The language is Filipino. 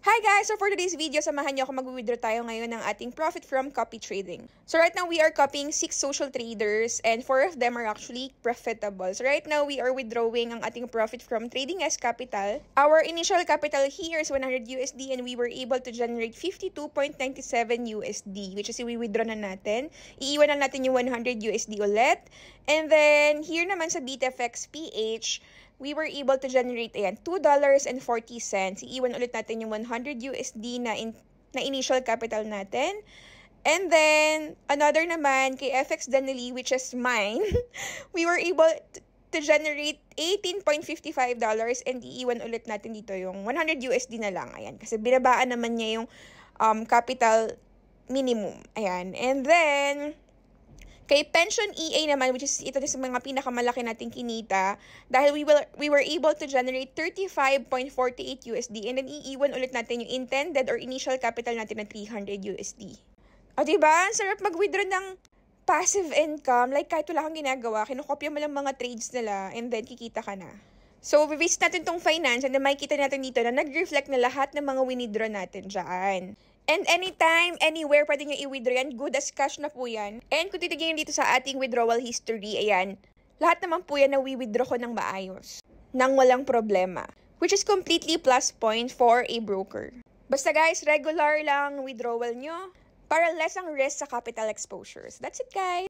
Hi guys! So for today's video, samahan niyo ako mag-withdraw tayo ngayon ng ating profit from copy trading. So right now, we are copying 6 social traders and 4 of them are actually profitable. So right now, we are withdrawing ang ating profit from trading as capital. Our initial capital here is 100 USD and we were able to generate 52.97 USD, which is i-withdraw na natin. Iiwan na natin yung 100 USD ulit. And then here naman sa BTFX PH, we were able to generate, ayan, $2.40. Iiwan ulit natin yung 100 USD na initial capital natin. And then, another naman, kay FX Danily, which is mine, we were able to generate $18.55 and iiwan ulit natin dito yung 100 USD na lang. Ayan, kasi binabaan naman niya yung capital minimum. Ayan, and then kay Pension EA naman, which is ito sa mga pinakamalaki nating kinita, dahil we were able to generate 35.48 USD and then iiwan ulit natin yung intended or initial capital natin na 300 USD. O diba? Ang sarap mag-withdraw ng passive income. Like kahit wala kang ginagawa, kinokopya mo lang mga trades nila and then kikita ka na. So, visit natin tong finance and then makikita natin dito na nag-reflect na lahat ng mga winidraw natin dyan. And anytime, anywhere, pwede nyo i-withdraw yan. Good as cash na po yan. And kung titignan dito sa ating withdrawal history, ayan, lahat naman po yan na we-withdraw ko ng maayos. Nang walang problema. Which is completely plus point for a broker. Basta guys, regular lang withdrawal nyo para less ang risk sa capital exposures. That's it guys!